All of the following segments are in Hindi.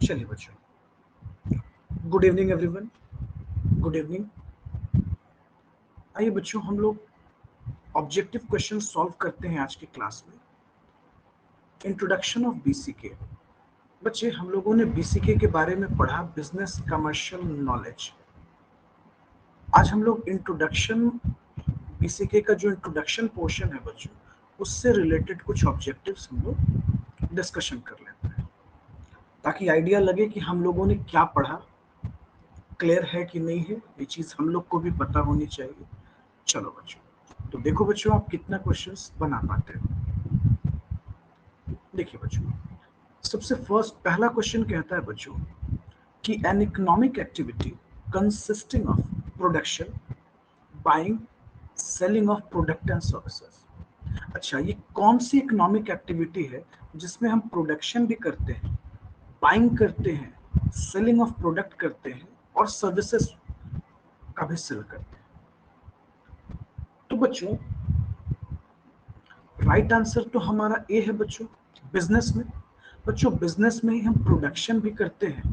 चलिए बच्चों, good evening everyone, good evening. आइए बच्चों, हम लोग ऑब्जेक्टिव क्वेश्चन सॉल्व करते हैं आज की क्लास में। Introduction of BCK. बच्चे, हम लोगों ने बीसीके के बारे में पढ़ा, बिजनेस कमर्शियल नॉलेज। आज हम लोग इंट्रोडक्शन, बीसीके का जो इंट्रोडक्शन पोर्शन है बच्चों, उससे रिलेटेड कुछ ऑब्जेक्टिव्स हम लोग डिस्कशन कर लेते हैं, ताकि आइडिया लगे कि हम लोगों ने क्या पढ़ा, क्लियर है कि नहीं है। ये चीज हम लोग को भी पता होनी चाहिए। चलो बच्चों, तो देखो बच्चों, आप कितना क्वेश्चंस बना पाते हो। देखिए बच्चों, सबसे फर्स्ट पहला क्वेश्चन कहता है बच्चों कि an economic activity consisting of production, buying, selling of product and services. अच्छा, ये कौन सी इकोनॉमिक एक्टिविटी है जिसमें हम प्रोडक्शन भी करते हैं, बाइंग करते हैं, सेलिंग ऑफ प्रोडक्ट करते हैं और सर्विसेज का भी सेल करते हैं। तो बच्चों, राइट आंसर तो हमारा ए है बच्चों, बिजनेस में। बच्चों, बिजनेस में ही हम प्रोडक्शन भी करते हैं,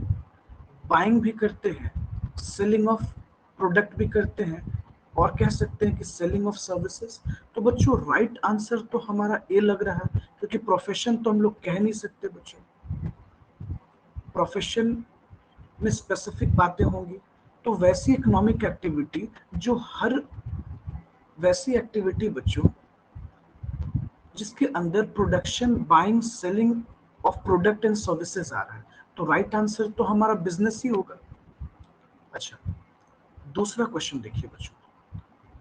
बाइंग भी करते हैं, सेलिंग ऑफ प्रोडक्ट भी करते हैं, और कह सकते हैं कि सेलिंग ऑफ सर्विसेज। तो बच्चों, राइट आंसर तो हमारा ए लग रहा है, क्योंकि प्रोफेशन तो हम लोग कह नहीं सकते बच्चों, प्रोफेशन में स्पेसिफिक बातें होंगी। तो वैसी इकोनॉमिक एक्टिविटी जो हर वैसी एक्टिविटी बच्चों जिसके अंदर production, buying, selling of product and services आ रहा है, तो राइट आंसर तो हमारा बिजनेस ही होगा। अच्छा, दूसरा क्वेश्चन देखिए बच्चों।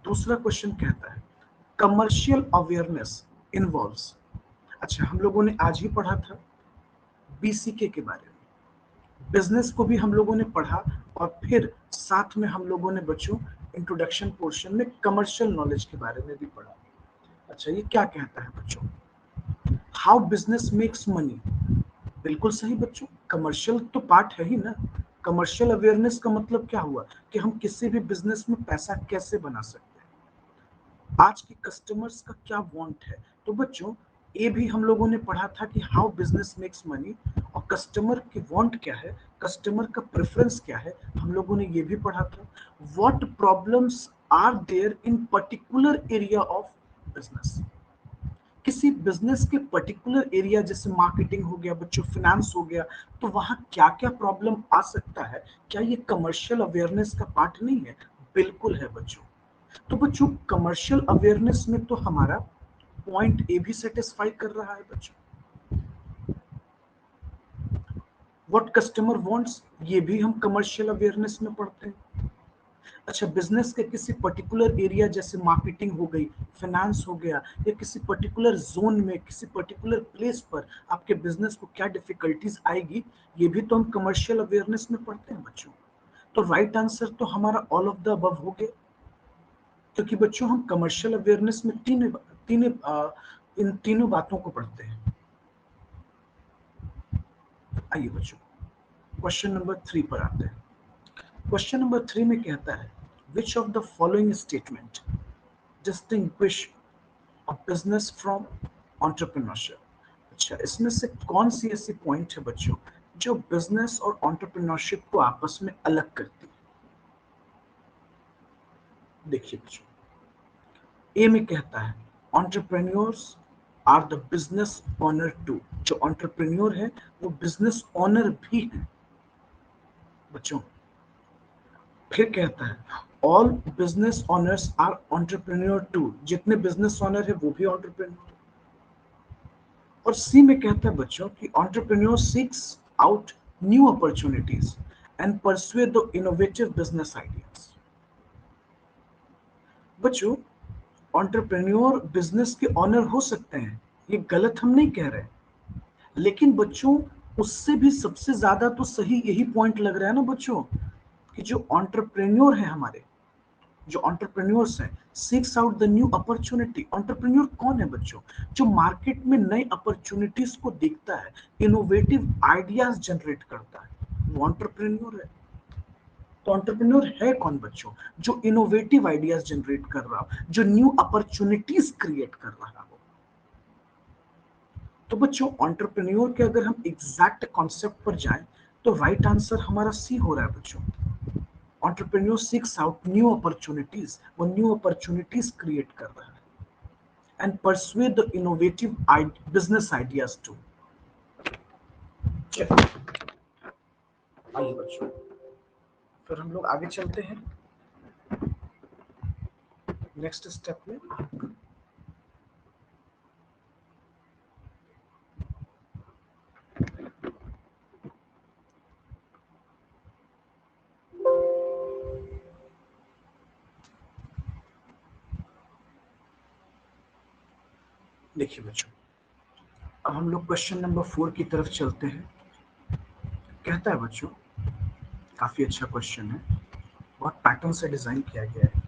दूसरा क्वेश्चन कहता है कमर्शियल अवेयरनेस इन्वॉल्व्स। अच्छा, हम लोगों ने आज ही पढ़ा था बीसीके के बारे में, बिजनेस को भी हम लोगों ने पढ़ा, और फिर साथ में हम लोगों ने बच्चों इंट्रोडक्शन पोर्शन में कमर्शियल नॉलेज के बारे में भी पढ़ा। अच्छा, ये क्या कहता है बच्चों, हाउ बिजनेस मेक्स मनी। बिल्कुल सही बच्चों, कमर्शियल तो पार्ट है ही ना। कमर्शियल अवेयरनेस का मतलब क्या हुआ कि हम किसी भी बिजनेस में पैसा कैसे बना सकते हैं, आज के कस्टमर्स का क्या वांट है। तो बच्चों, ये भी हम लोगों ने पढ़ा था कि हाउ बिजनेस मेक्स मनी, और कस्टमर की वांट क्या है, कस्टमर का प्रेफरेंस क्या है, हम लोगों ने ये भी पढ़ा था। What problems are there in particular area of business. किसी बिजनेस के पर्टिकुलर एरिया, जैसे मार्केटिंग हो गया बच्चों, फाइनेंस हो गया, तो वहां क्या क्या प्रॉब्लम आ सकता है, क्या ये कमर्शियल अवेयरनेस का पार्ट नहीं है? बिल्कुल है बच्चों। तो बच्चों, कमर्शियल अवेयरनेस में तो हमारा पॉइंट ए भी सेटिस्फाई कर रहा है बच्चों। व्हाट कस्टमर वांट्स, ये भी हम कमर्शियल अवेयरनेस में पढ़ते हैं। अच्छा, बिजनेस के किसी पर्टिकुलर एरिया, जैसे मार्केटिंग हो गई, फाइनेंस हो गया, या किसी पर्टिकुलर जोन में, किसी पर्टिकुलर प्लेस पर आपके बिजनेस को क्या डिफिकल्टीज आएगी, ये भी तो हम कमर्शियल अवेयरनेस में पढ़ते हैं बच्चों। तो राइट आंसर तो हमारा ऑल ऑफ द अबव हो गया, क्योंकि बच्चों हम कमर्शियल अवेयरनेस में इन तीनों बातों को पढ़ते हैं। आइए बच्चों, क्वेश्चन नंबर 3 पर आते हैं। क्वेश्चन नंबर 3 में कहता है विच of the following statement distinguish a business from entrepreneurship. अच्छा, इसमें से कौन सी ऐसी पॉइंट है बच्चों जो बिजनेस और एंटरप्रेन्योरशिप को आपस में अलग करती है? देखिए बच्चों, ए में कहता है entrepreneurs are the business owner too. जो एंटरप्रेन्योर है वो बिजनेस ओनर भी है बच्चों। फिर कहता है all business owners are entrepreneur too. जितने बिजनेस ओनर है वो भी एंटरप्रेन्योर। और सी में कहता है बच्चों कि entrepreneur seeks out new opportunities and pursue the innovative business ideas. बच्चों, एंटरप्रेन्योर बिजनेस के ऑनर हो सकते हैं, ये गलत हम नहीं कह रहे, लेकिन बच्चों उससे भी सबसे ज्यादा तो सही यही पॉइंट लग रहा है ना बच्चों, कि जो एंटरप्रेन्योर है हमारे, जो एंटरप्रेन्योर्स हैं, seeks out the new opportunity. Entrepreneur कौन है बच्चों? जो मार्केट में नई अपॉर्चुनिटीज को देखता है, इनोवेटिव आइडियाज जनरेट करता है, वो एंटरप्रेन्योर है। तो एंटरप्रेन्योर है कौन बच्चों? जो इनोवेटिव आइडियाज जनरेट कर रहा हो, जो न्यू अपॉर्चुनिटीज क्रिएट कर रहा हो। तो बच्चों, एंटरप्रेन्योर के अगर हम एग्जैक्ट कॉन्सेप्ट पर जाएं, तो राइट आंसर हमारा सी हो रहा है बच्चों। Entrepreneur seeks out new opportunities, वो न्यू अपॉर्चुनिटीज क्रिएट कर रहा है and pursue the innovative business ideas too. आइए बच्चों, फिर हम लोग आगे चलते हैं नेक्स्ट स्टेप में। देखिए बच्चों, अब हम लोग क्वेश्चन नंबर 4 की तरफ चलते हैं। कहता है बच्चों, काफी अच्छा क्वेश्चन है, बहुत पैटर्न से डिजाइन किया गया है।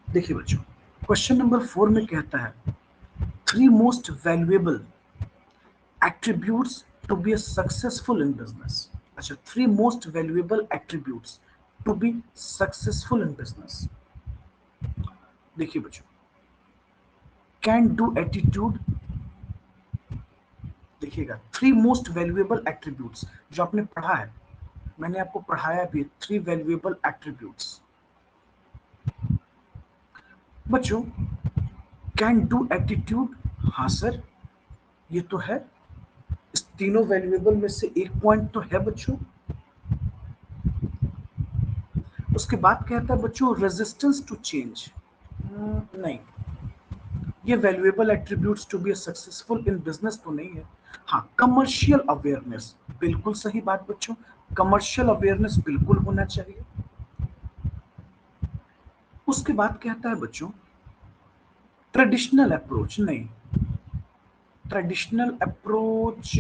देखिए बच्चों, क्वेश्चन नंबर 4 में कहता है three most valuable attributes to be successful in business। अच्छा, three most valuable attributes to be successful in business। देखिए बच्चों, कैन डू एटीट्यूड, देखिएगा थ्री मोस्ट वैल्यूएबल एट्रीब्यूट्स जो आपने पढ़ा है, मैंने आपको पढ़ाया भी, थ्री वैल्यूएबल एट्रीब्यूट्स। बच्चों, कैन डू एटीट्यूड, हाँ सर, ये तो है, इस तीनों वैल्यूएबल में से एक पॉइंट तो है बच्चों। उसके बाद कहता है बच्चों रेजिस्टेंस टू चेंज, नहीं, ये valuable attributes to be successful in business तो नहीं है। हाँ, कमर्शियल अवेयरनेस, बिल्कुल सही बात बच्चों, कमर्शियल अवेयरनेस बिल्कुल होना चाहिए। उसके बाद कहता है बच्चों ट्रेडिशनल अप्रोच, नहीं, ट्रेडिशनल अप्रोच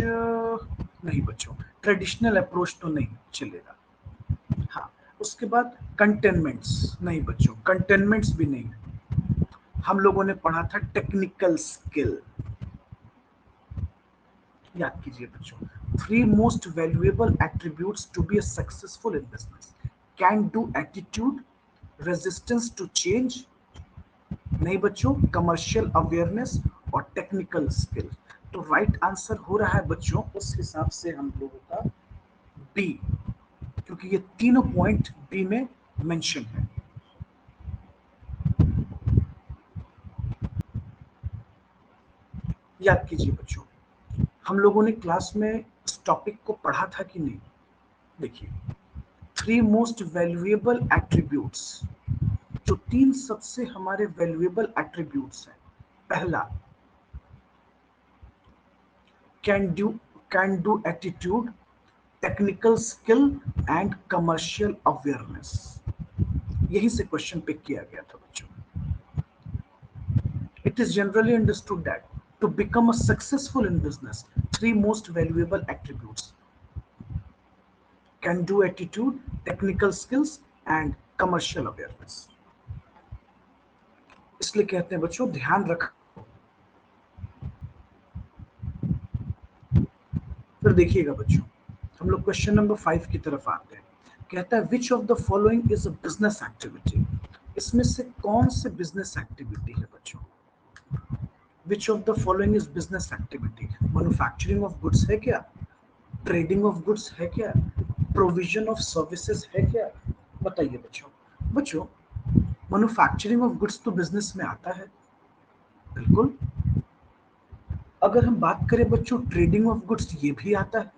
नहीं बच्चों, ट्रेडिशनल अप्रोच तो नहीं चलेगा। हाँ, उसके बाद कंटेनमेंट्स, नहीं बच्चों, कंटेनमेंट्स भी नहीं। हम लोगों ने पढ़ा था टेक्निकल स्किल, याद कीजिए बच्चों, three most valuable attributes to be successful in business, can do attitude, resistance to change, नहीं बच्चों, कमर्शियल अवेयरनेस और टेक्निकल स्किल। तो राइट आंसर हो रहा है बच्चों उस हिसाब से हम लोगों का बी, क्योंकि ये तीनों पॉइंट बी में मेंशन है। याद कीजिए बच्चों, हम लोगों ने क्लास में इस टॉपिक को पढ़ा था कि नहीं। देखिए, थ्री मोस्ट वैल्यूएबल एट्रीब्यूट्स, जो तीन सबसे हमारे वैल्यूएबल एट्रीब्यूट्स हैं। पहला, can do, can do attitude, technical skill and commercial awareness, यही से क्वेश्चन पिक किया गया था बच्चों। It is generally understood that to become a successful in business, three most valuable attributes, can do attitude, technical skills and commercial awareness. इसलिए कहते हैं बच्चों ध्यान रख। फिर देखिएगा बच्चों, हम लोग क्वेश्चन नंबर 5 की तरफ आते हैं। कहता है विच of the following is a business activity, इसमें से कौन से बिजनेस एक्टिविटी है बच्चों। Which of the following is business activity, manufacturing of goods है क्या, ट्रेडिंग ऑफ गुड्स है क्या, प्रोविजन ऑफ सर्विसेज है क्या, बताइए बच्चों। बच्चों, मैन्युफैक्चरिंग ऑफ गुड्स तो बिजनेस में आता है, बिल्कुल। अगर हम बात करें बच्चों ट्रेडिंग ऑफ गुड्स, ये भी आता है।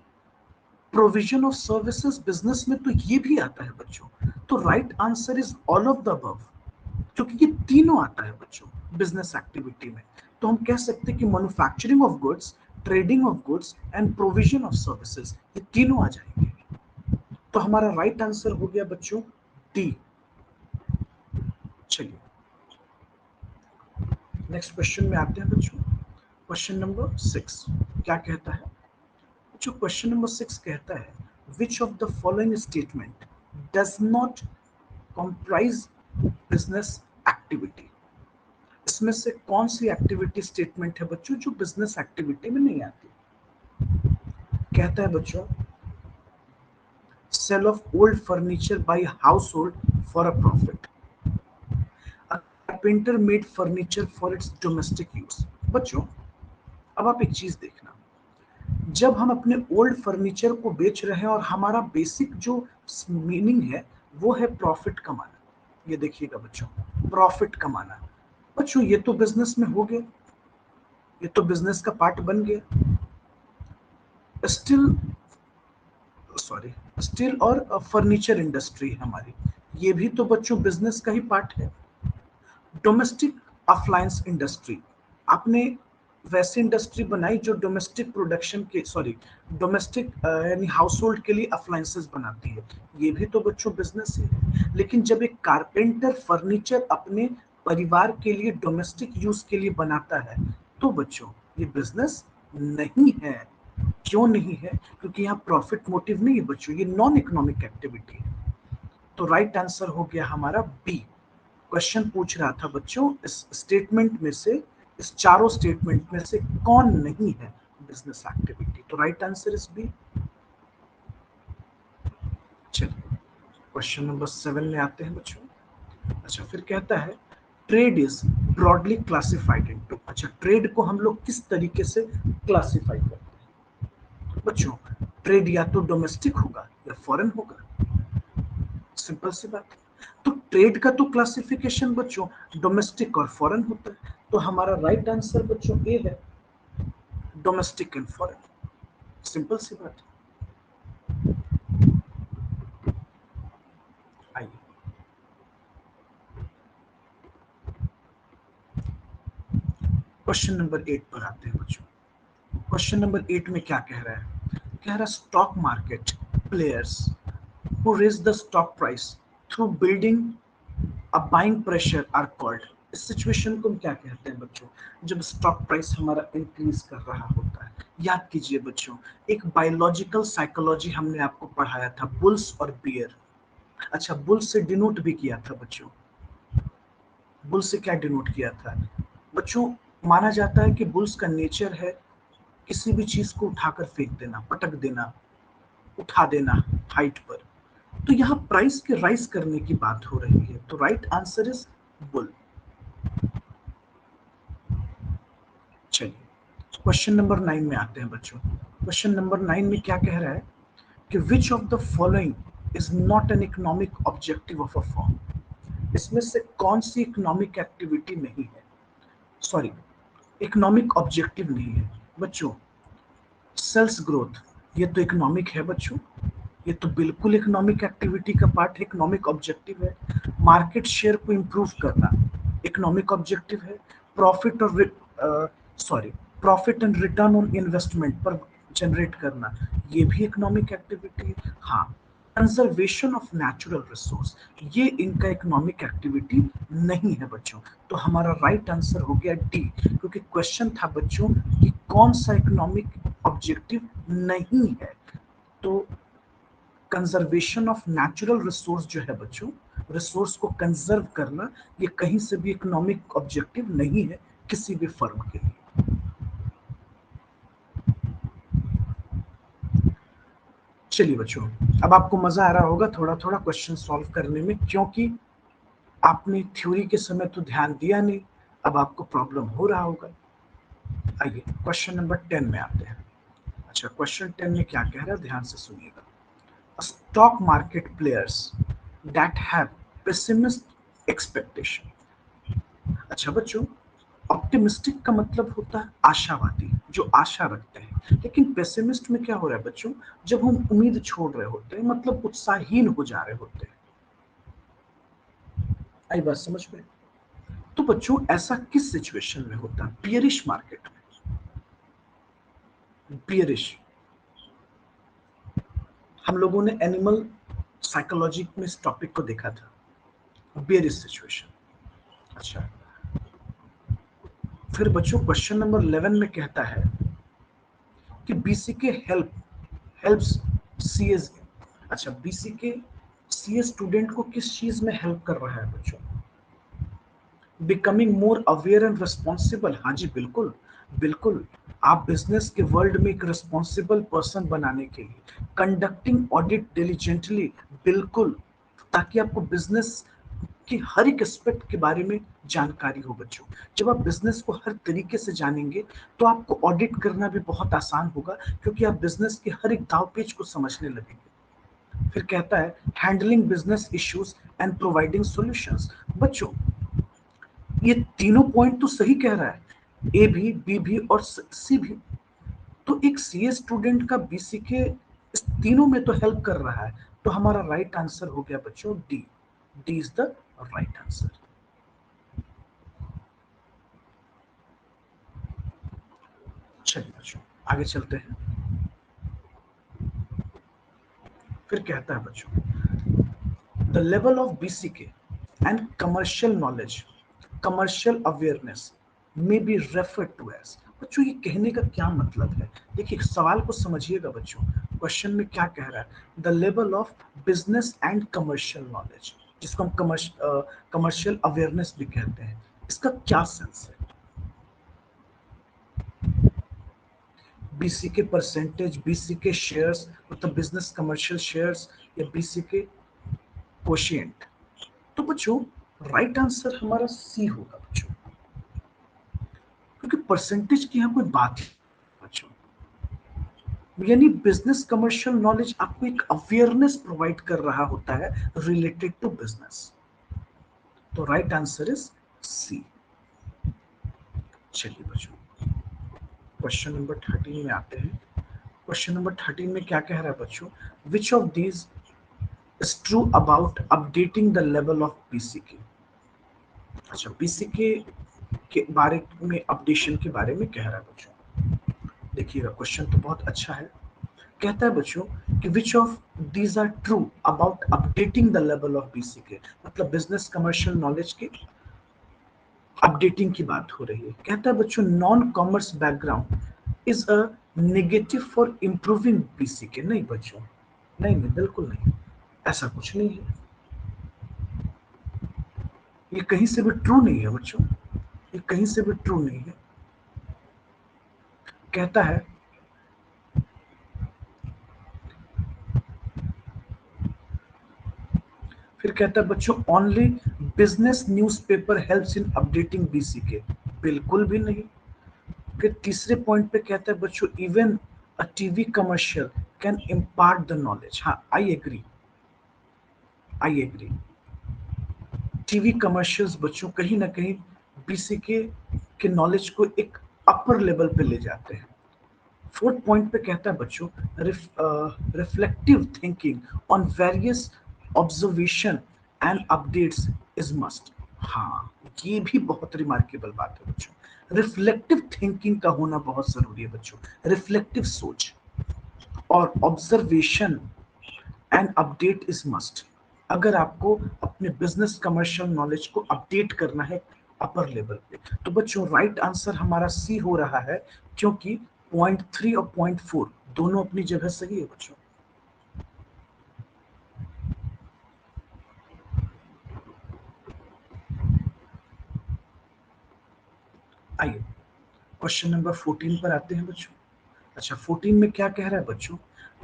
प्रोविजन ऑफ सर्विसेज बिजनेस में तो ये भी आता है बच्चों। तो right answer is all of the above, क्योंकि ये तीनों आता है बच्चों बिजनेस एक्टिविटी में। तो हम कह सकते हैं कि manufacturing of goods, trading of goods and provision of services, ये तीनों आ जाएंगे। तो हमारा राइट आंसर हो गया बच्चों डी। चलिए नेक्स्ट क्वेश्चन में आते हैं बच्चों। क्वेश्चन नंबर 6 क्या कहता है बच्चों, क्वेश्चन नंबर 6 कहता है विच of the following statement does not comprise business activity, इसमें से कौन सी एक्टिविटी स्टेटमेंट है बच्चों जो बिजनेस एक्टिविटी में नहीं आती। कहता है बच्चों sale of old furniture by household for a profit, painter made furniture for its domestic use. बच्चों, अब आप एक चीज देखना, जब हम अपने ओल्ड फर्नीचर को बेच रहे हैं और हमारा बेसिक जो मीनिंग है वो है प्रॉफिट कमाना। ये देखिएगा बच्चों, प्रॉफिट कमाना। बच्चों ये तो बिजनेस में हो गया, ये तो बिजनेस का पार्ट बन गया। स्टील, सॉरी, स्टील और फर्नीचर इंडस्ट्री हमारी, ये भी तो बच्चों बिजनेस का ही पार्ट है। डोमेस्टिक अप्लायंस इंडस्ट्री, आपने वैसी इंडस्ट्री बनाई जो डोमेस्टिक प्रोडक्शन के, सॉरी, डोमेस्टिक यानी हाउस होल्ड के लिए अप्लायंसेस बनाती है, ये भी तो बच्चों बिजनेस है। लेकिन जब एक कारपेंटर फर्नीचर अपने परिवार के लिए डोमेस्टिक यूज के लिए बनाता है तो बच्चों ये बिजनेस नहीं है। क्यों नहीं है? क्योंकि यहाँ प्रॉफिट मोटिव नहीं है बच्चों, ये नॉन इकोनॉमिक एक्टिविटी है। तो राइट आंसर हो गया हमारा बी। क्वेश्चन पूछ रहा था बच्चों इस स्टेटमेंट में से, इस चारों स्टेटमेंट में से कौन नहीं है बिजनेस एक्टिविटी? तो राइट आंसर इज बी। चलिए क्वेश्चन नंबर 7 में आते हैं बच्चों। अच्छा, फिर कहता है trade is broadly classified into, अच्छा ट्रेड को हम लोग किस तरीके से क्लासिफाई करते हैं बच्चों? ट्रेड या तो डोमेस्टिक होगा या फॉरेन होगा, सिंपल सी बात है। तो ट्रेड का तो क्लासिफिकेशन बच्चों डोमेस्टिक और फॉरेन होता है, तो हमारा राइट आंसर बच्चों ए है, डोमेस्टिक एंड फॉरेन, सिंपल सी बात है। आइए क्वेश्चन नंबर 8 पर आते हैं बच्चों। क्वेश्चन नंबर 8 में क्या कह रहा है? कह रहा है stock market players who raise the stock price through building a buying pressure are called. इस सिचुएशन को हम क्या कहते हैं बच्चों? जब स्टॉक प्राइस हमारा इंक्रीज कर रहा होता है। याद कीजिए बच्चों, एक बायोलॉजिकल साइकोलॉजी हमने आपको पढ़ाया था, बुल्स और बियर। अच्छा, बुल्स से डिनोट भी किया था बच्चों, बुल्स से क्या डिनोट किया था बच्चों? माना जाता है कि बुल्स का नेचर है किसी भी चीज को उठाकर फेंक देना, पटक देना, उठा देना हाइट पर। तो यहाँ प्राइस के राइज करने की बात हो रही है, तो राइट आंसर इज बुल। चलिए क्वेश्चन नंबर 9 में आते हैं बच्चों। क्वेश्चन नंबर 9 में क्या कह रहा है कि which of the following is not an economic objective of a form. इसमें से कौन सी इकोनॉमिक एक्टिविटी नहीं है, सॉरी इकोनॉमिक ऑब्जेक्टिव नहीं है बच्चों? सेल्स ग्रोथ, ये तो इकोनॉमिक है बच्चों, ये तो बिल्कुल इकोनॉमिक एक्टिविटी का पार्ट है, इकोनॉमिक ऑब्जेक्टिव है। मार्केट शेयर को इंप्रूव करना इकोनॉमिक ऑब्जेक्टिव है। प्रॉफिट और sorry profit and return on investment पर जनरेट करना, ये भी इकोनॉमिक एक्टिविटी है। हाँ, कंजर्वेशन ऑफ नेचुरल रिसोर्स, ये इनका इकोनॉमिक एक्टिविटी नहीं है बच्चों। तो हमारा राइट आंसर हो गया डी, क्योंकि क्वेश्चन था बच्चों कि कौन सा इकोनॉमिक ऑब्जेक्टिव नहीं है। तो कंजर्वेशन ऑफ नेचुरल रिसोर्स जो है बच्चों, रिसोर्स को कंजर्व करना, ये कहीं से भी इकोनॉमिक ऑब्जेक्टिव नहीं है किसी भी फर्म के लिए। चलिए बच्चों, अब आपको मजा आ रहा होगा थोड़ा थोड़ा क्वेश्चन सॉल्व करने में, क्योंकि आपने थ्योरी के समय तो ध्यान दिया नहीं, अब आपको प्रॉब्लम हो रहा होगा। आइए क्वेश्चन नंबर 10 में आते हैं। अच्छा, क्वेश्चन 10 में क्या कह रहा है, ध्यान से सुनिएगा। Stock market players that have pessimist expectation. अच्छा बच्चों, ऑप्टिमिस्टिक का मतलब होता है आशावादी, जो आशा रखते हैं। लेकिन पेसिमिस्ट में क्या हो रहा है बच्चों? जब हम उम्मीद छोड़ रहे होते हैं, मतलब उत्साहहीन हो जा रहे होते हैं। आई बात समझ में? तो बच्चों ऐसा किस सिचुएशन में होता है? बियरिश मार्केट में, बियरिश। हम लोगों ने एनिमल साइकोलॉजी में इस टॉपिक को देखा था, बियरिश सिचुएशन। अच्छा, फिर बच्चों क्वेश्चन नंबर 11 में कहता है कि बीसीके हेल्प्स सीएस। अच्छा, बीसीके सीए स्टूडेंट को किस चीज में हेल्प कर रहा है बच्चों? Becoming more aware and responsible. हाँ जी, बिल्कुल बिल्कुल। आप बिजनेस के वर्ल्ड में एक रिस्पॉन्सिबल पर्सन बनाने के लिए कंडक्टिंग ऑडिट डिलीजेंटली, बिल्कुल, ताकि आपको बिजनेस कि हर एक एस्पेक्ट के बारे में जानकारी हो बच्चों। जब आप बिजनेस को हर तरीके से जानेंगे तो आपको ऑडिट करना भी बहुत आसान होगा, क्योंकि आप बिजनेस के हर एक दाव पेच को समझने लगेंगे। फिर कहता है handling business issues and providing solutions. बच्चों ये तीनों पॉइंट तो सही कह रहा है, ए भी, बी भी और सी भी। तो एक सीए स्टूडेंट का बीसीके इस तीनों में तो हेल्प कर रहा है। तो हमारा राइट आंसर हो गया बच्चों D. D is the right answer. चलिए बच्चों आगे चलते हैं। फिर कहता है बच्चों the level of BCK and commercial knowledge, commercial awareness में बी रेफर टू एज। बच्चों ये कहने का क्या मतलब है? देखिए सवाल को समझिएगा बच्चों, क्वेश्चन में क्या कह रहा है। The level of business and commercial knowledge, जिसको हम कमर्शियल अवेयरनेस भी कहते हैं, इसका क्या सेंस है? बीसीके परसेंटेज, बीसीके शेयर्स मतलब बिजनेस कमर्शियल शेयर्स, या बीसीके कोशिएंट। तो बच्चों राइट आंसर हमारा सी होगा बच्चों, क्योंकि परसेंटेज की यहाँ कोई बात ही बच्चों, यानी बिजनेस कमर्शियल नॉलेज आपको एक अवेयरनेस प्रोवाइड कर रहा होता है रिलेटेड टू बिजनेस। तो राइट आंसर इज सी। चलिए बच्चों क्वेश्चन नंबर 13 में आते हैं। क्वेश्चन नंबर 13 में क्या कह रहा है बच्चों? Which of these is true about updating the level of BCK. अच्छा बीसीके के बारे में, अपडेशन के बारे में कह रहा है बच्चों। देखिएगा क्वेश्चन तो बहुत अच्छा है। कहता है बच्चों कि which of these are true about updating the level of BCK, मतलब बिजनेस कमर्शियल नॉलेज के अपडेटिंग की बात हो रही है। कहता है बच्चों non commerce background is a negative for improving BCK. नहीं बच्चों, नहीं नहीं बिल्कुल नहीं, ऐसा कुछ नहीं है। ये कहीं से भी ट्रू नहीं है बच्चों, ये कहीं से भी ट्रू नहीं है। कहता है फिर कहता है बच्चों only business newspaper helps in updating BCK. बिल्कुल भी नहीं। फिर तीसरे पॉइंट पे कहता है बच्चों even a TV commercial can impart the knowledge. हाँ I agree, I agree. TV commercials बच्चों कहीं ना कहीं बीसीके के नॉलेज को एक अपर लेवल पे ले जाते हैं। फोर्थ पॉइंट पे कहता है बच्चों reflective thinking on various observation and updates is must. हाँ ये भी बहुत रिमार्केबल बात है बच्चों, रिफ्लेक्टिव थिंकिंग का होना बहुत जरूरी है बच्चों। रिफ्लेक्टिव सोच और observation and update is must, अगर आपको अपने बिजनेस कमर्शियल नॉलेज को अपडेट करना है अपर लेवल पे। तो बच्चों राइट आंसर हमारा सी हो रहा है, क्योंकि पॉइंट 3 और पॉइंट 4 दोनों अपनी जगह सही है बच्चों। आइए क्वेश्चन नंबर 14 पर आते हैं बच्चों। अच्छा 14 में क्या कह रहा है बच्चों?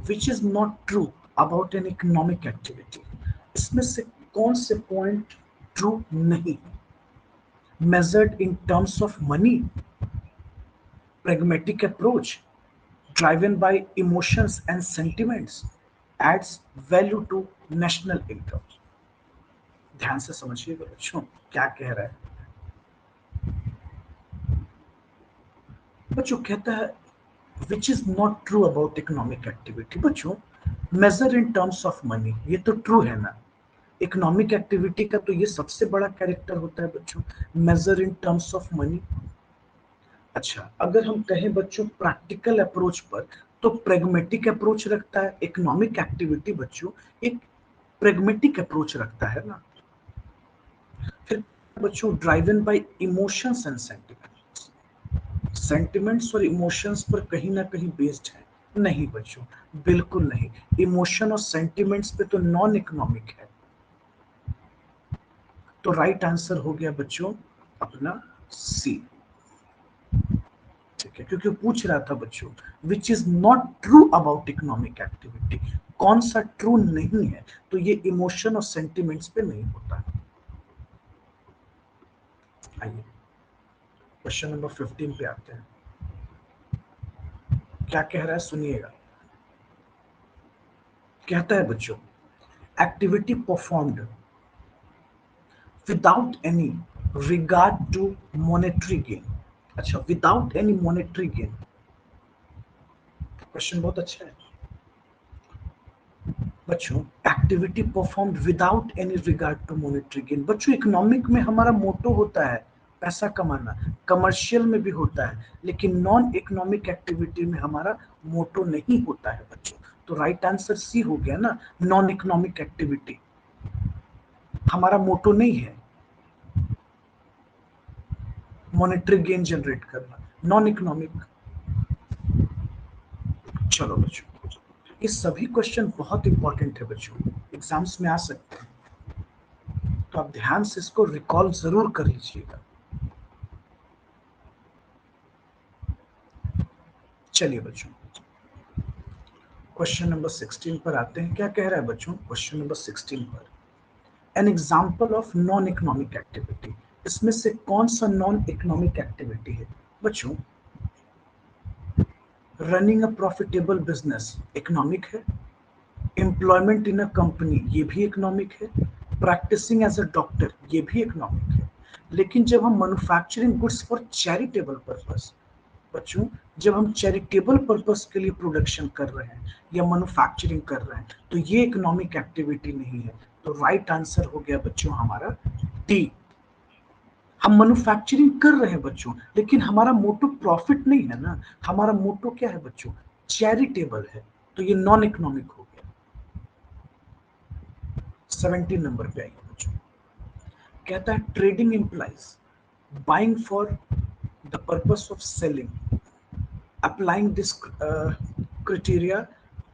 विच is not true about an economic activity. इसमें से कौन से पॉइंट ट्रू नहीं? Measured in terms of money, pragmatic approach driven by emotions and sentiments adds value to national income। ध्यान से समझिएगा बच्चों क्या कह रहा है। बच्चों कहता है which is not true about economic activity. बच्चों measure in terms of money ये तो ट्रू है ना, इकोनॉमिक एक्टिविटी का तो ये सबसे बड़ा कैरेक्टर होता है बच्चों, measure in terms of money. अच्छा अगर हम कहें बच्चों प्रैक्टिकल अप्रोच पर, तो प्रेगमेटिक अप्रोच रखता है इकोनॉमिक एक्टिविटी बच्चों, एक प्रेगमेटिक अप्रोच रखता है ना। फिर बच्चों driven by emotions and sentiments, sentiments और इमोशंस पर कहीं ना कहीं बेस्ड है। नहीं बच्चों बिल्कुल नहीं, इमोशन और सेंटिमेंट्स पे तो नॉन इकोनॉमिक है। तो राइट आंसर हो गया बच्चों अपना सी। ठीक है, क्योंकि पूछ रहा था बच्चों विच is not true about economic activity, कौन सा ट्रू नहीं है, तो ये इमोशन और सेंटिमेंट्स पे नहीं होता। आइए क्वेश्चन नंबर 15 पे आते हैं। क्या कह रहा है सुनिएगा। कहता है बच्चों, activity performed without any regard to monetary gain. अच्छा, without any monetary gain, question बहुत अच्छा है बच्चों। Activity performed without any regard to monetary gain. बच्चों, इकोनॉमिक में हमारा मोटो होता है पैसा कमाना, कमर्शियल में भी होता है, लेकिन नॉन इकोनॉमिक एक्टिविटी में हमारा मोटो नहीं होता है बच्चों। तो राइट आंसर सी हो गया ना, नॉन इकोनॉमिक एक्टिविटी हमारा मोटो नहीं है मॉनेटरी गेन जनरेट करना, नॉन इकोनॉमिक। चलो बच्चों, ये सभी क्वेश्चन बहुत इंपॉर्टेंट है बच्चों, एग्जाम्स में आ सकते हैं, तो आप ध्यान से इसको रिकॉल जरूर कर लीजिएगा। चलिए बच्चों, क्वेश्चन नंबर 16 पर आते हैं। क्या कह रहा है बच्चों क्वेश्चन नंबर 16 पर, an example of non economic activity. इसमें से कौन सा नॉन इकोनॉमिक एक्टिविटी है बच्चों? Running a profitable business economic है, एम्प्लॉयमेंट इन अ कंपनी ये भी इकोनॉमिक है, प्रैक्टिसिंग एज अ डॉक्टर ये भी इकोनॉमिक है। लेकिन जब हम manufacturing goods for charitable purpose, बच्चों जब हम चैरिटेबल पर्पस के लिए प्रोडक्शन कर रहे हैं या मैन्युफैक्चरिंग कर रहे हैं, तो ये इकोनॉमिक एक्टिविटी नहीं है। तो राइट आंसर हो गया बच्चों हमारा डी। हम मैन्युफैक्चरिंग कर रहे हैं बच्चों, लेकिन हमारा मोटो प्रॉफिट नहीं है ना, हमारा मोटो क्या है बच्चों? चैरिटेबल है। तो ये नॉन इकोनॉमिक हो गया। 17 नंबर पे आइए बच्चों। कहता है trading implies buying for the purpose of selling, applying this criteria,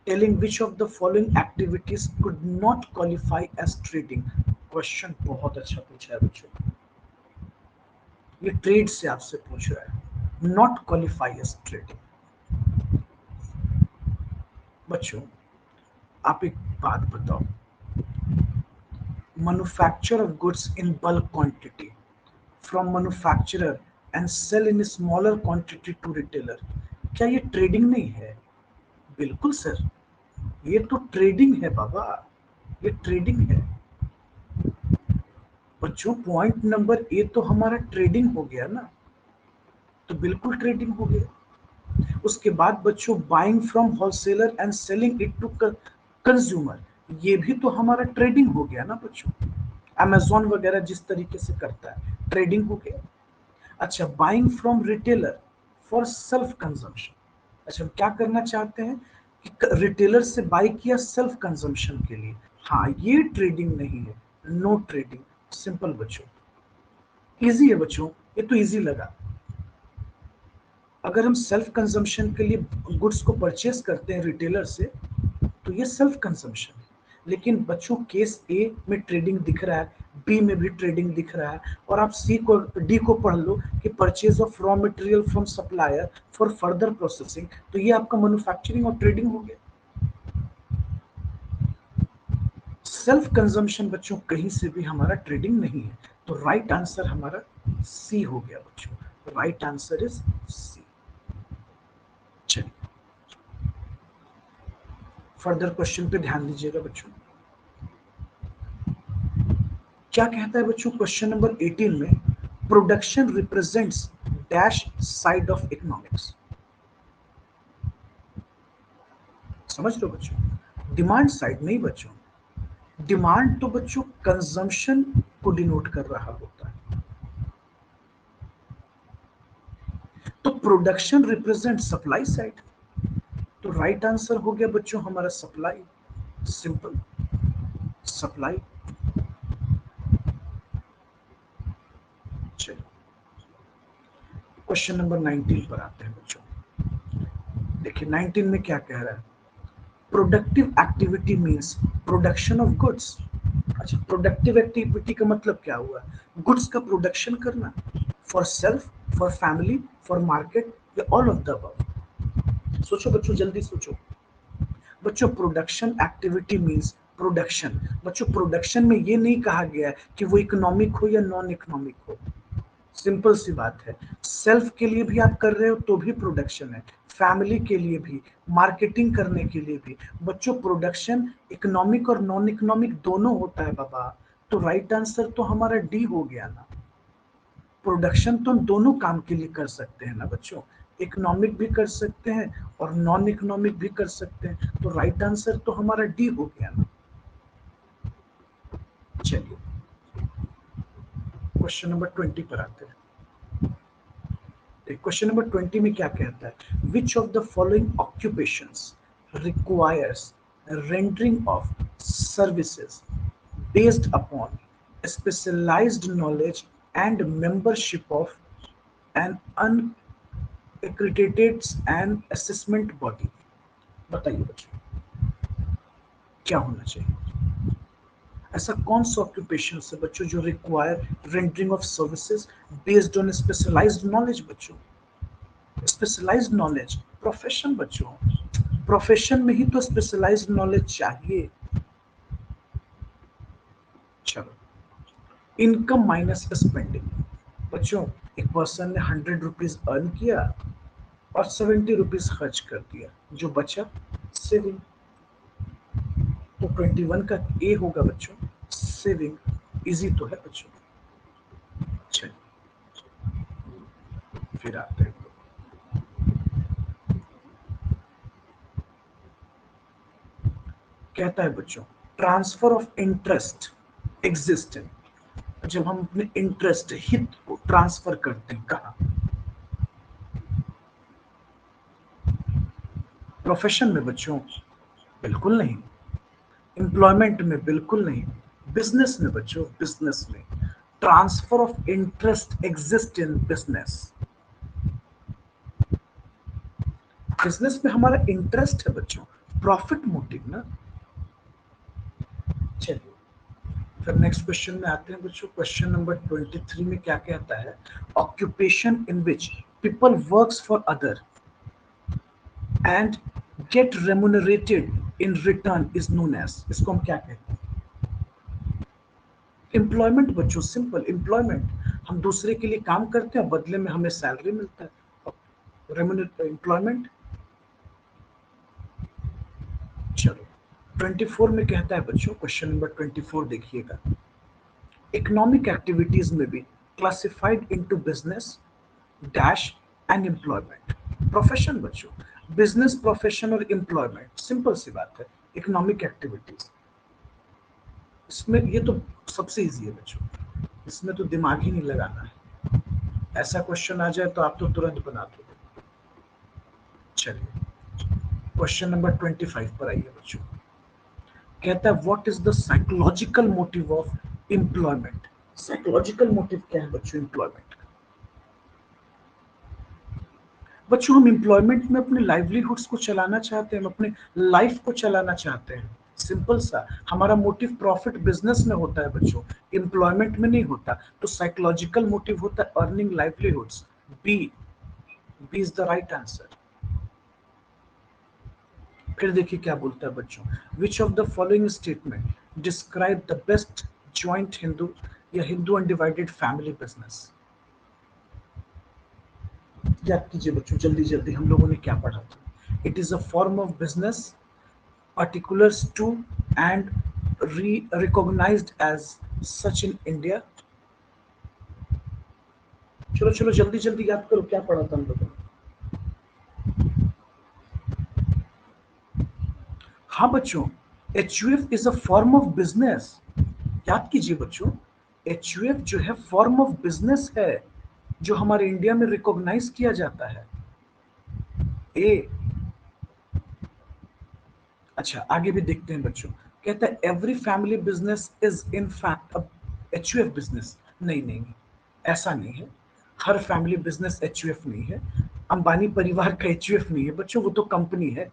telling which of the following activities could not qualify as trading। Question बहुत अच्छा पूछा है बच्चों, ये ट्रेड से आपसे पूछ रहा है, नॉट क्वालिफाई एज ट्रेडिंग। बच्चों आप एक बात बताओ, manufacture of goods in bulk quantity from manufacturer and sell in smaller quantity to retailer, क्या ये ट्रेडिंग नहीं है? बिल्कुल सर, ये तो ट्रेडिंग है बाबा, ये ट्रेडिंग है बच्चों। पॉइंट नंबर ए तो हमारा ट्रेडिंग हो गया ना, तो बिल्कुल ट्रेडिंग हो गया। उसके बाद बच्चों buying from wholesaler and selling it to consumer, ये भी तो हमारा ट्रेडिंग हो गया ना बच्चों। अमेजोन वगैरह जिस तरीके से करता है, ट्रेडिंग हो गया। अच्छा, buying from retailer for self consumption, अच्छा हम क्या करना चाहते हैं कि रिटेलर से बाई किया सेल्फ कंजम्पशन के लिए, हाँ ये ट्रेडिंग नहीं है, नो ट्रेडिंग। सिंपल बच्चों, इजी है बच्चों, ये तो इजी लगा। अगर हम सेल्फ कंजम्पशन के लिए गुड्स को परचेस करते हैं रिटेलर से, तो ये सेल्फ कंजम्पशन है। लेकिन बच्चों केस ए में ट्रेडिंग दिख रहा है, बी में भी ट्रेडिंग दिख रहा है, और आप सी को डी को पढ़ लो कि purchase of raw material from supplier for further processing, तो ये आपका मैन्युफैक्चरिंग और ट्रेडिंग हो गया। सेल्फ कंजम्पशन बच्चों कहीं से भी हमारा ट्रेडिंग नहीं है। तो राइट आंसर हमारा सी हो गया बच्चों, राइट आंसर इज सी। चलिए फर्दर क्वेश्चन पे ध्यान दीजिएगा बच्चों। क्या कहता है बच्चों क्वेश्चन नंबर 18 में, production represents dash side of economics. समझ लो बच्चों, डिमांड साइड नहीं बच्चों, डिमांड तो बच्चों कंजम्पशन को डिनोट कर रहा होता है। तो प्रोडक्शन रिप्रेजेंट सप्लाई साइड, तो राइट आंसर हो गया बच्चों हमारा सप्लाई, सिंपल सप्लाई। चलिए क्वेश्चन नंबर 19 पर आते हैं बच्चों। देखिए 19 में क्या कह रहा है, productive activity means production of goods. अच्छा, प्रोडक्टिव एक्टिविटी का मतलब क्या हुआ? गुड्स का प्रोडक्शन करना, for self, for family, for market, या ऑल ऑफ द अबव। सोचो बच्चों, जल्दी सोचो बच्चों। Production activity means production. बच्चों प्रोडक्शन में ये नहीं कहा गया है कि वो इकोनॉमिक हो या नॉन इकोनॉमिक हो, सिंपल सी बात है। सेल्फ के लिए भी आप कर रहे हो तो भी प्रोडक्शन है, फैमिली के लिए भी, मार्केटिंग करने के लिए भी। बच्चों प्रोडक्शन इकोनॉमिक और नॉन इकोनॉमिक दोनों होता है बाबा। तो राइट आंसर तो हमारा डी हो गया ना। प्रोडक्शन तो हम दोनों काम के लिए कर सकते हैं ना बच्चों, इकोनॉमिक भी कर सकते हैं और नॉन इकोनॉमिक भी कर सकते हैं। तो राइट आंसर तो हमारा डी हो गया ना। चलिए क्वेश्चन नंबर 20 पर आते हैं। क्वेश्चन नंबर 20 में क्या कहता है, विच of the following occupations requires rendering of services based upon specialized knowledge and membership of an unaccredited and assessment body। बताइए बच्चों क्या होना चाहिए। ऐसा कौन सा ऑक्यूपेशन है बच्चों जो require rendering of services based on specialised knowledge. बच्चों स्पेशलाइज्ड नॉलेज प्रोफेशन, बच्चों प्रोफेशन में ही तो स्पेशलाइज्ड नॉलेज चाहिए। चलो इनकम माइनस स्पेंडिंग। बच्चों एक पर्सन ने 100 रुपीज अर्न किया और 70 रुपीज खर्च कर दिया, जो बचा सेविंग। तो 21 का ए होगा बच्चों सेविंग। इजी तो है बच्चों। चलिए फिर आते हैं। कहता है बच्चों ट्रांसफर ऑफ इंटरेस्ट एग्जिस्ट, जब हम अपने इंटरेस्ट हित को ट्रांसफर करते हैं कहा, प्रोफेशन में बच्चों बिल्कुल नहीं, एम्प्लॉयमेंट में बिल्कुल नहीं, बिजनेस में बच्चों बिजनेस में transfer of interest exist in business. Business में हमारा इंटरेस्ट है बच्चों, प्रॉफिट मोटिव ना। चलिए फिर नेक्स्ट क्वेश्चन में आते हैं बच्चों। क्वेश्चन नंबर 23 में क्या कहता है, occupation in which people works for other and get remunerated in return is known as. इसको हम क्या कहते हैं, एम्प्लॉयमेंट बच्चों, सिंपल एम्प्लॉयमेंट। हम दूसरे के लिए काम करते हैं, बदले में हमें सैलरी मिलता है, एम्प्लॉयमेंट। चलो 24 में कहता है बच्चों, क्वेश्चन नंबर 24 देखिएगा, इकोनॉमिक एक्टिविटीज में भी classified into business dash and employment. Profession बच्चों, बिजनेस, प्रोफेशन और एम्प्लॉयमेंट, सिंपल सी बात है। इकोनॉमिक एक्टिविटीज इसमें ये तो सबसे इजी है बच्चों, इसमें तो दिमाग ही नहीं लगाना है। ऐसा क्वेश्चन आ जाए तो आप तो तुरंत बना दोगे। चलिए क्वेश्चन नंबर 25 पर आइए बच्चों। कहता है what is the psychological motive of employment. Psychological motive क्या है बच्चों एम्प्लॉयमेंट का। बच्चों हम एम्प्लॉयमेंट में अपने लाइवलीहुड्स को चलाना चाहते हैं, हम अपने लाइफ को चलाना चाहते हैं। सिंपल सा हमारा मोटिव प्रॉफिट बिजनेस में होता है बच्चों, एम्प्लॉयमेंट में नहीं होता। तो साइकोलॉजिकल मोटिव होता है earning livelihoods. B, B is the right answer. फिर देखिए क्या बोलता है बच्चों, which of the following statement describe the best joint Hindu या हिंदू अनडिवाइडेड फैमिली बिजनेस। याद कीजिए बच्चों जल्दी जल्दी, हम लोगों ने क्या पढ़ा था। It is a form of business particulars to and recognized as such in India। चलो चलो जल्दी जल्दी याद करो क्या पढ़ा था हम लोगों ने। हाँ बच्चों, HUF is a form of business. याद कीजिए बच्चों, HUF जो है फॉर्म ऑफ बिजनेस है जो हमारे इंडिया में रिकॉग्नाइज किया जाता है। ए अच्छा आगे भी देखते हैं बच्चों। कहता है every family business is in fact HUF business. नहीं नहीं नहीं, ऐसा नहीं है। हर फैमिली बिजनेस HUF नहीं है। अंबानी परिवार का HUF नहीं है बच्चों, वो तो कंपनी है।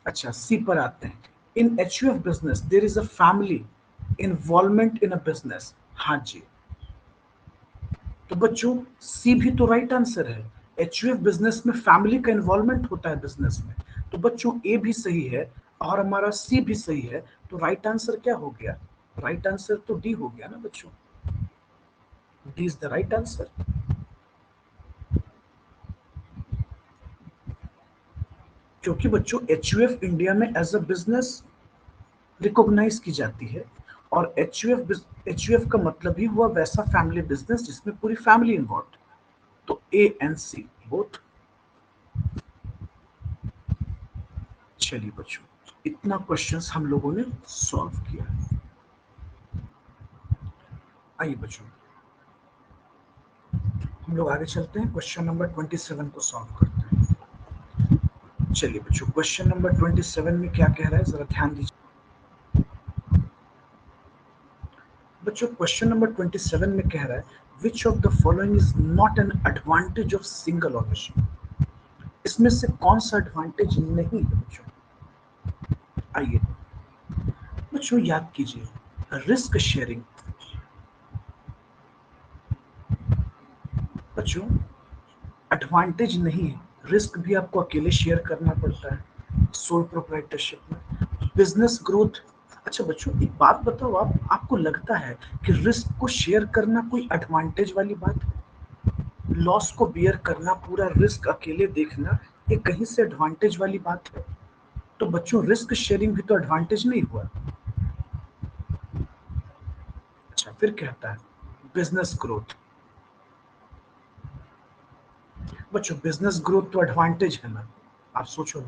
अच्छा सी पर आते हैं, in HUF business there is a family involvement in a business. हाँ जी, तो बच्चों सी भी तो राइट आंसर है। HUF बिजनेस में फैमिली का इन्वॉल्वमेंट होता है बिजनेस में। तो बच्चों ए भी सही है और हमारा सी भी सही है। तो राइट आंसर क्या हो गया, राइट आंसर तो डी हो गया ना बच्चों। D is the right answer. क्योंकि बच्चों एचयूएफ इंडिया में एज अ बिजनेस रिकॉग्नाइज की जाती है, और एचयूएफ का मतलब ही हुआ वैसा फैमिली बिजनेस जिसमें पूरी फैमिली इन्वॉल्व। तो ए एंड सी बोथ। चलिए बच्चों, इतना क्वेश्चंस हम लोगों ने सॉल्व किया। आइए बच्चों, हम लोग आगे चलते हैं, क्वेश्चन नंबर 27 को सॉल्व करते हैं। चलिए बच्चों, क्वेश्चन नंबर 27 में क्या कह रहा है, जरा ध्यान दीजिए बच्चों। क्वेश्चन नंबर 27 में कह रहा है विच of the following is not an advantage of single ownership. इसमें से कौन सा एडवांटेज नहीं है बच्चों? आइए बच्चों याद कीजिए, रिस्क शेयरिंग। बच्चों एडवांटेज नहीं है, रिस्क भी आपको अकेले शेयर करना पड़ता है सोल प्रोप्राइटरशिप में। Business growth. अच्छा बच्चों एक बात बताओ, आपको लगता है कि रिस्क को शेयर करना कोई एडवांटेज वाली बात है? लॉस को बियर करना, पूरा रिस्क अकेले देखना, ये कहीं से एडवांटेज वाली बात है? तो बच्चों रिस्क शेयरिंग भी तो एडवांटेज नहीं हुआ। अच्छा फिर कहता है बिजनेस ग्रोथ। बच्चों बिजनेस ग्रोथ तो एडवांटेज है ना, आप सोचो।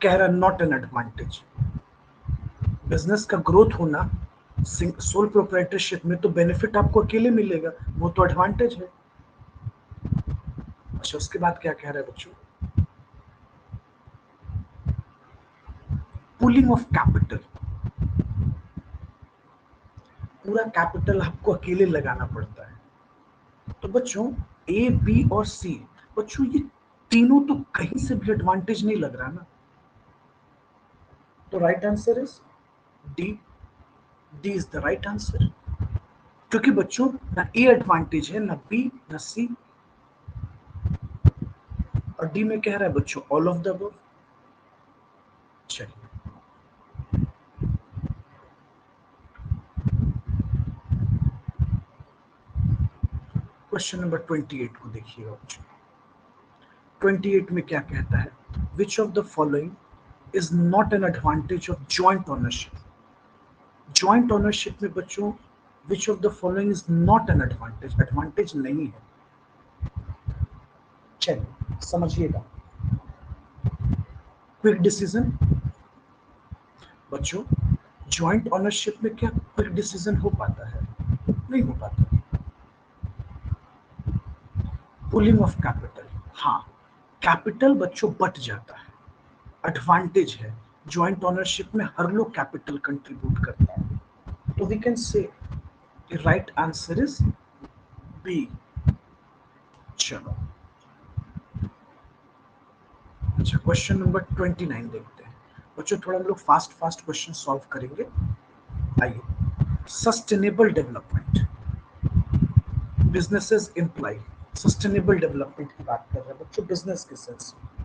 कह रहा नॉट एन एडवांटेज। बिजनेस का ग्रोथ होना सोल प्रोप्राइटरशिप में तो बेनिफिट आपको अकेले मिलेगा, वो तो एडवांटेज है। अच्छा उसके बाद क्या कह रहा है बच्चों, पूलिंग ऑफ कैपिटल। पूरा कैपिटल आपको अकेले लगाना पड़ता है। तो बच्चों ए बी और सी, बच्चों ये तीनों तो कहीं से भी एडवांटेज नहीं लग रहा ना। तो right answer is D. D is the right answer. क्योंकि बच्चों ना ए एडवांटेज है, ना बी, ना सी। और डी में कह रहा है बच्चों ऑल ऑफ द अबव। चलिए क्वेश्चन नंबर 28 को देखिएगा बच्चों। 28 में क्या कहता है, विच of the following is not an advantage of joint ownership. Joint ownership में बच्चों which of the following is not an advantage, advantage नहीं है। चलिए समझिएगा। Quick decision. बच्चों जॉइंट ओनरशिप में क्या क्विक डिसीजन हो पाता है? नहीं हो पाता। पुलिंग ऑफ कैपिटल, हाँ कैपिटल बच्चों बट जाता है, एडवांटेज है। जॉइंट ओनरशिप में हर लोग कैपिटल कंट्रीब्यूट करता है। तो we can say right answer is B. चलो अच्छा क्वेश्चन नंबर 29 देखते हैं बच्चों। थोड़ा हम लोग फास्ट फास्ट क्वेश्चन सॉल्व करेंगे। आइए, sustainable development, businesses imply sustainable development की बात कर रहे हैं बच्चों बिजनेस के सेंस में।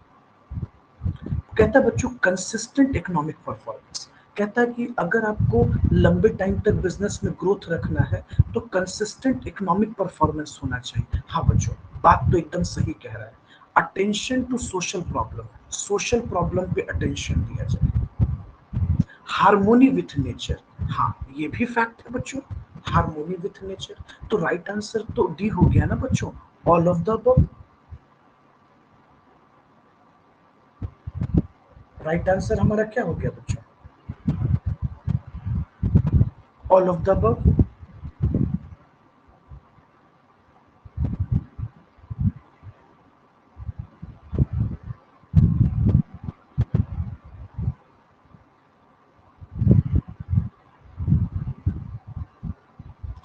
कहता है बच्चों कंसिस्टेंट इकोनॉमिक परफॉर्मेंस। कहता है कि अगर आपको लंबे टाइम तक बिजनेस में ग्रोथ रखना है तो कंसिस्टेंट इकोनॉमिक परफॉर्मेंस होना चाहिए। हाँ बच्चों बात तो एकदम सही कह रहा है। Attention to social problem, social problem पे अटेंशन दिया जाए। हार्मोनी विथ नेचर, हाँ ये भी फैक्ट है बच्चों, हार्मोनी विथ नेचर। तो राइट आंसर तो डी हो गया ना बच्चों, all of the above. Right answer हमारा क्या हो गया बच्चों, ऑल ऑफ द अबव।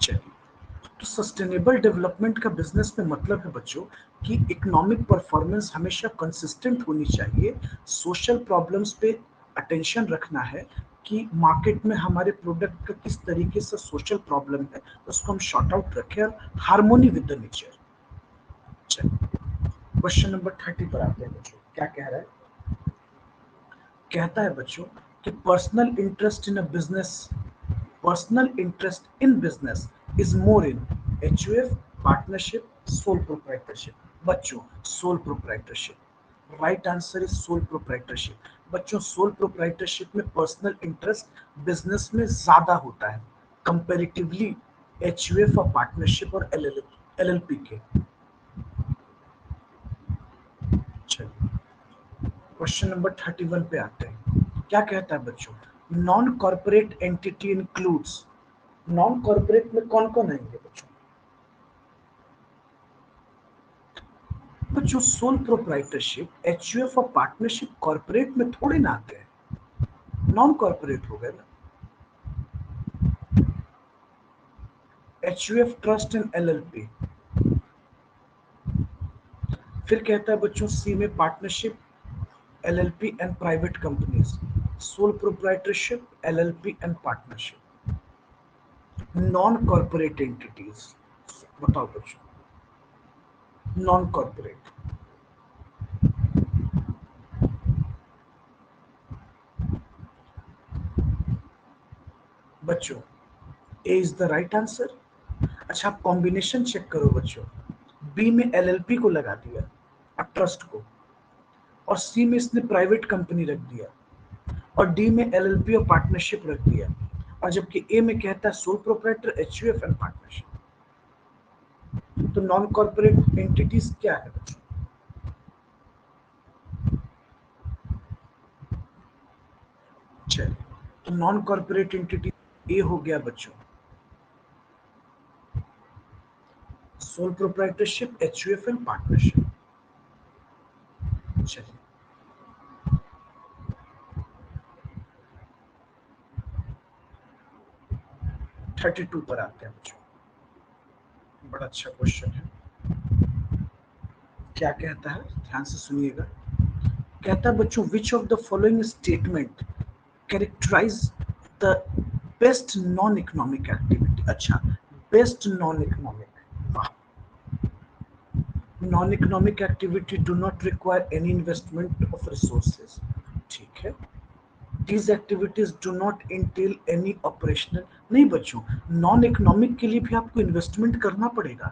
चलिए, तो सस्टेनेबल डेवलपमेंट का बिजनेस में मतलब है बच्चों कि इकोनॉमिक परफॉर्मेंस हमेशा कंसिस्टेंट होनी चाहिए। सोशल प्रॉब्लम्स पे अटेंशन रखना है कि मार्केट में हमारे प्रोडक्ट का किस तरीके से सोशल प्रॉब्लम है, उसको हम शॉर्ट आउट रखें, और हार्मोनी विद द नेचर। चलिए क्वेश्चन नंबर 30 पर आते हैं बच्चों। क्या कह रहा है, कहता है बच्चों कि personal interest in a business personal interest in business is more in HUF, partnership, sole proprietorship. बच्चों sole proprietorship, right answer is sole proprietorship. बच्चों सोल प्रोप्राइटरशिप में पर्सनल इंटरेस्ट बिजनेस में ज्यादा होता है कंपेरेटिवली एचयूएफ और पार्टनरशिप और एलएलपी के। चलिए क्वेश्चन नंबर 31 पे आते हैं। क्या कहता है बच्चों? Non corporate entity includes, non corporate में कौन कौन आएंगे बच्चों? बच्चों सोल प्रोप्राइटरशिप, एचयूएफ और पार्टनरशिप कॉर्पोरेट में थोड़े ना आते हैं, नॉन कॉर्पोरेट हो गए ना। HUF, trust and LLP. फिर कहता है बच्चों सी में partnership, LLP and private companies, sole proprietorship, LLP and partnership. Non corporate entities बताओ बच्चों, नॉन कॉर्पोरेट। बच्चों ए इज द राइट आंसर। अच्छा आप कॉम्बिनेशन चेक करो बच्चों, बी में एलएलपी को लगा दिया और ट्रस्ट को, और सी में इसने प्राइवेट कंपनी रख दिया, और डी में एलएलपी और पार्टनरशिप रख दिया, और जबकि ए में कहता है sole proprietor, HUF and partnership. तो नॉन कॉर्पोरेट एंटिटीज क्या है बच्चों? चलिए तो नॉन कॉर्पोरेट एंटिटी ए हो गया बच्चों, sole proprietorship, HUF and partnership. चलिए 32 पर आते हैं बच्चों, बड़ा अच्छा क्वेश्चन है। क्या कहता है ध्यान से सुनिएगा। कहता है बच्चों which of the following statement characterise the best non economic activity. अच्छा बेस्ट नॉन इकोनॉमिक, वाह। Non economic activity do not require any investment of resources, ठीक है। These activities do not entail any operational, नहीं बच्चों, नॉन इकोनॉमिक के लिए भी आपको इन्वेस्टमेंट करना पड़ेगा।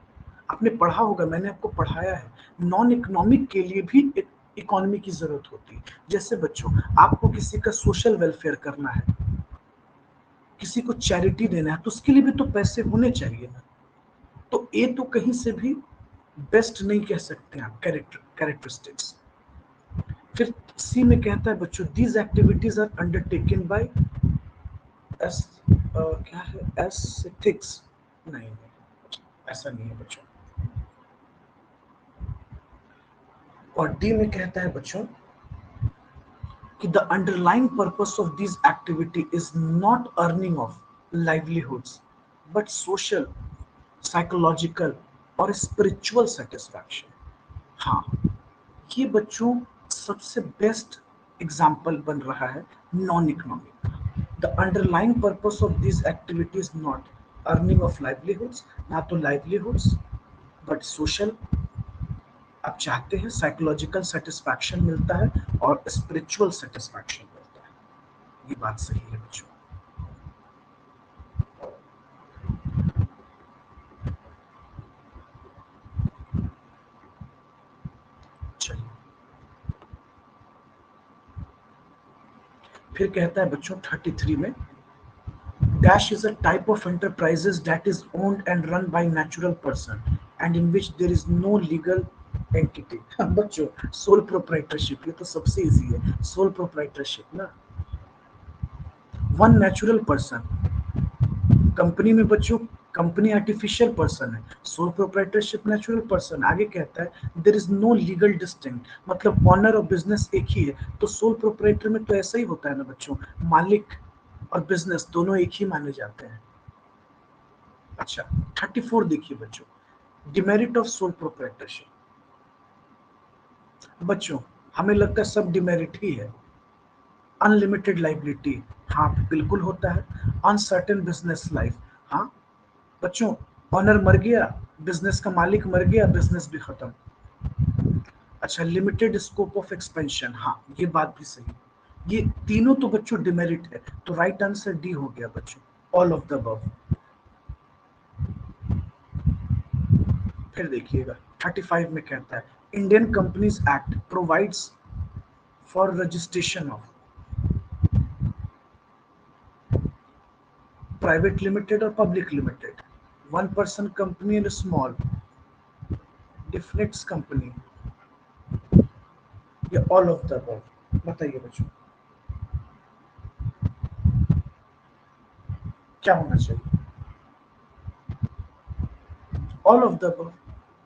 आपने पढ़ा होगा, मैंने आपको पढ़ाया है, नॉन इकोनॉमिक के लिए भी इकोनॉमी की जरूरत होती है। जैसे बच्चों आपको किसी का सोशल वेलफेयर करना है, किसी को चैरिटी देना है, तो उसके लिए भी तो पैसे होने चाहिए ना। तो ये तो कहीं से भी बेस्ट नहीं कह सकते आप कैरेक्टरिस्टिक्स। फिर सी में कहता है बच्चों these activities are undertaken by S, क्या है, एस्थेटिक्स, नहीं ऐसा नहीं है बच्चों। और डी में कहता है बच्चों कि the underlying purpose of this activity is not earning of livelihoods but social, psychological और स्पिरिचुअल सेटिस्फैक्शन। हाँ ये बच्चों सबसे बेस्ट एग्जाम्पल बन रहा है non economic. The underlying purpose of this activity is not earning of livelihoods, ना तो लाइवलीहुड्स बट सोशल, आप चाहते हैं साइकोलॉजिकल सेटिस्फैक्शन मिलता है और स्पिरिचुअल सेटिस्फैक्शन मिलता है। ये बात सही है बच्चों। चलिए फिर कहता है बच्चों 33 में dash is a type of enterprises that is owned and run by natural person and in which there is no legal entity। बच्चों सोल प्रोप्राइटरशिप, ये तो सबसे इजी है, सोल प्रोप्राइटरशिप ना। वन नेचुरल पर्सन, कंपनी में बच्चों कंपनी आर्टिफिशियल पर्सन है, सोल प्रोप्राइटरशिप नेचुरल पर्सन। आगे कहता है there is no legal distinct, मतलब ऑनर और बिजनेस एक ही है। तो सोल प्रोप्राइटर में तो ऐसा ही होता है ना बच्चों, मालिक और बिजनेस दोनों एक ही माने जाते हैं। अच्छा 34 देखिए बच्चों, डिमेरिट ऑफ सोल प्रोप्राइटरशिप। बच्चों हमें लगता है सब डिमेरिट ही है। अनलिमिटेड लाइबिलिटी, हाँ बिल्कुल होता है। अनसर्टेन बिजनेस लाइफ, हाँ बच्चों ऑनर मर गया, बिजनेस का मालिक मर गया, बिजनेस भी खत्म। अच्छा लिमिटेड स्कोप ऑफ एक्सपेंशन, हाँ ये बात भी सही। ये तीनों तो बच्चों डिमेरिट है, तो राइट आंसर डी हो गया बच्चों। All of the above. फिर देखिएगा 35 में कहता है Indian companies act provides for registration of private limited और public limited, one person company and small differents company, या ऑल ऑफ द अबव। बताइए बच्चों क्या होना चाहिए? All of the above.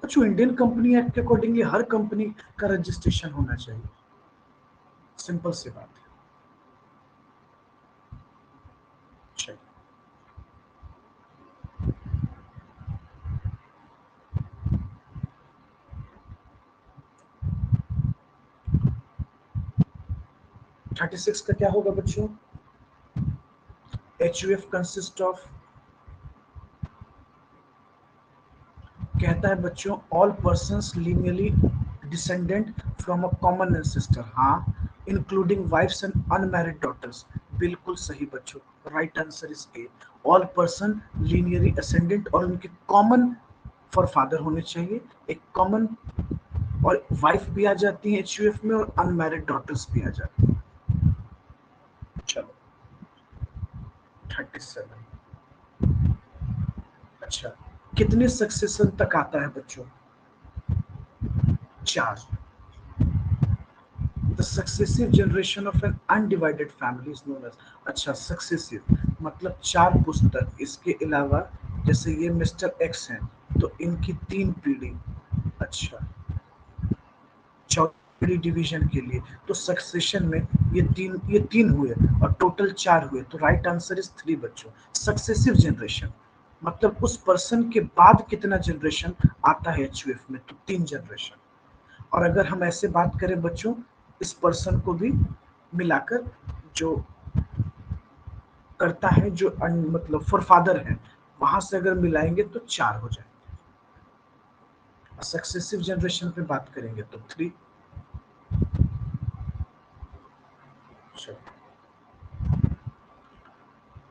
बच्चों इंडियन कंपनी एक्ट के अकॉर्डिंगली हर कंपनी का रजिस्ट्रेशन होना चाहिए, सिंपल सी बात है। चलिए 36 का क्या होगा बच्चों? H U F consist of, कहता है बच्चों all persons linearly descendant from a common ancestor, हाँ including wifes and unmarried daughters. बिल्कुल सही बच्चों, right answer is A. All person linearly ascendant और उनके कॉमन फॉर फादर होने चाहिए, एक कॉमन, और वाइफ भी आ जाती है एचयूएफ में और अनमैरिड डॉटर्स भी आ जाती है। चलो 37। अच्छा कितने सक्सेशन तक आता है बच्चों? 4। The successive generation of an undivided family is known as, अच्छा सक्सेसिव मतलब 4 पुस्तक, इसके अलावा जैसे ये मिस्टर एक्स हैं तो इनकी 3 पीढ़ी, अच्छा चौथी डिवीजन के लिए, तो सक्सेशन में ये तीन हुए और टोटल 4 हुए, तो राइट आंसर इज 3 बच्चों। सक्सेसिव जनरेशन मतलब उस पर्सन के बाद कितना जनरेशन आता है एचयूएफ में, तो 3 जनरेशन। और अगर हम ऐसे बात करें बच्चों इस पर्सन को भी मिलाकर जो करता है जो मतलब फॉर फादर है, वहां से अगर मिलाएंगे तो 4 हो जाएंगे। सक्सेसिव जनरेशन पे बात करेंगे तो 3।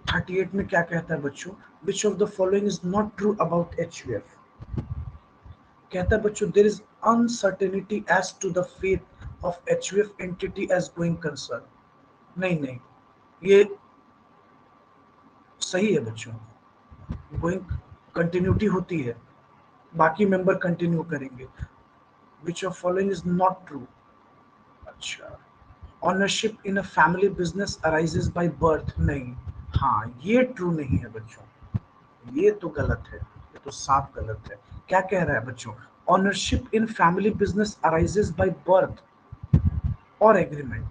38 में क्या कहता है बच्चों? Which of the following is not true about HUF? कहता है बच्चों there is uncertainty as to the faith of HUF entity as going concern. नहीं नहीं, ये सही है बच्चों, गोइंग कंटिन्यूटी होती है, बाकी मेंबर कंटिन्यू करेंगे। Which of following is not true? अच्छा ownership in a family business arises by birth, नहीं, हाँ ये ट्रू नहीं है बच्चों, ये तो गलत है, ये तो साफ गलत है। क्या कह रहा है बच्चों? Ownership in family business arises by birth और एग्रीमेंट,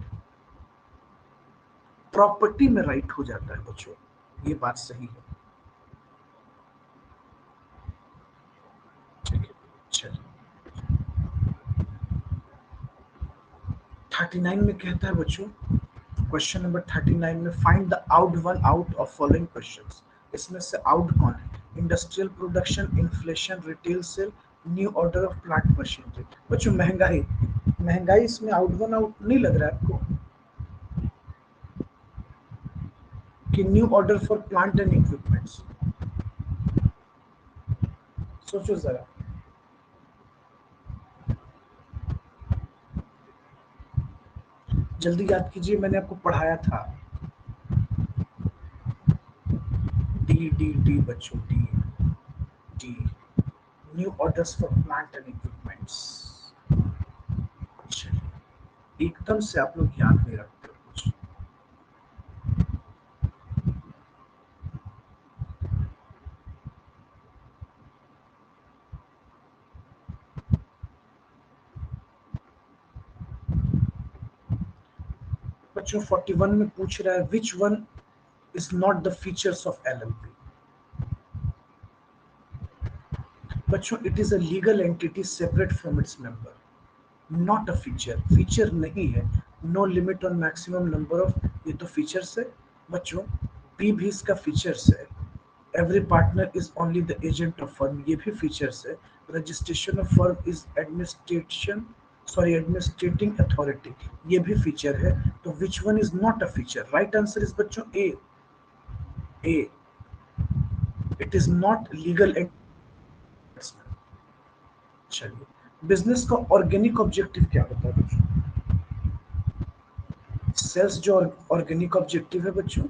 प्रॉपर्टी में राइट हो जाता है बच्चों, ये बात सही है। ठीक है चलिए 39 में कहता है बच्चों, क्वेश्चन नंबर 39 में find the out one out of following questions. इसमें से आउट कौन है? Industrial production, inflation, retail sale, new order of plant machinery. बच्चों महंगाई, महंगाई इसमें आउट वन आउट नहीं लग रहा है आपको कि new order for plant and equipments? सोचो जरा, जल्दी याद कीजिए, मैंने आपको पढ़ाया था। डी डी डी बच्चों, D D, new orders for plant and equipments. एकदम से आप लोग याद नहीं रखते कुछ। बच्चों 41 में पूछ रहा है which one is not the features of LLP? बच्चों it is a legal entity separate from its member, not a feature, feature नहीं है। No limit on maximum number of, ये तो फीचर्स है बच्चों। बी भी इसका फीचर्स है। Every partner is only the agent of firm, ये भी फीचर्स है। Registration of firm is administration, sorry administrating authority, ये भी फीचर है। तो which one is not a feature? Right answer is बच्चों A, A. It is not legal. चलिए, बिजनेस का ऑर्गेनिक ऑब्जेक्टिव क्या होता है बच्चों? सेल्स जो ऑर्गेनिक ऑब्जेक्टिव है बच्चों,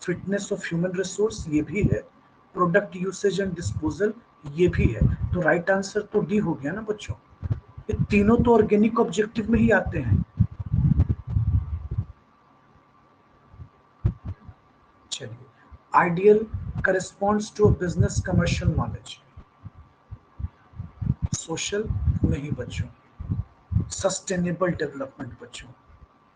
फिटनेस ऑफ ह्यूमन रिसोर्स ये भी है, प्रोडक्ट यूसेज एंड डिस्पोजल ये भी है। तो राइट आंसर तो डी हो गया ना बच्चों। ये तीनों तो ऑर्गेनिक ऑब्जेक्टिव में ही आते हैं। चलिए, ideal corresponds to a business commercial knowledge. Social नहीं बच्चों, सस्टेनेबल डेवलपमेंट बच्चों,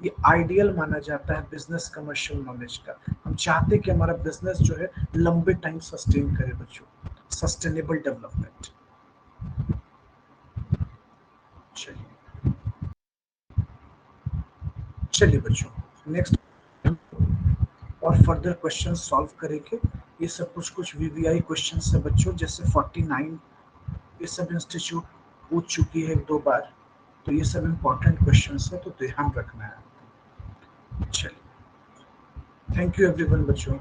ये आइडियल माना जाता है बिजनेस कमर्शियल नॉलेज का। हम चाहते हैं कि हमारा बिजनेस जो है लंबे टाइम सस्टेन करे बच्चों, सस्टेनेबल डेवलपमेंट। चलिए चलिए बच्चों, नेक्स्ट और फर्दर क्वेश्चन सॉल्व करेंगे। ये सब कुछ कुछ वीवीआई क्वेश्चन है बच्चों, जैसे 49 ये सब इंस्टीट्यूट पूछ चुकी है एक दो बार, तो ये सब इंपॉर्टेंट क्वेश्चन है, तो ध्यान रखना है। चलिए, थैंक यू एवरीवन बच्चों।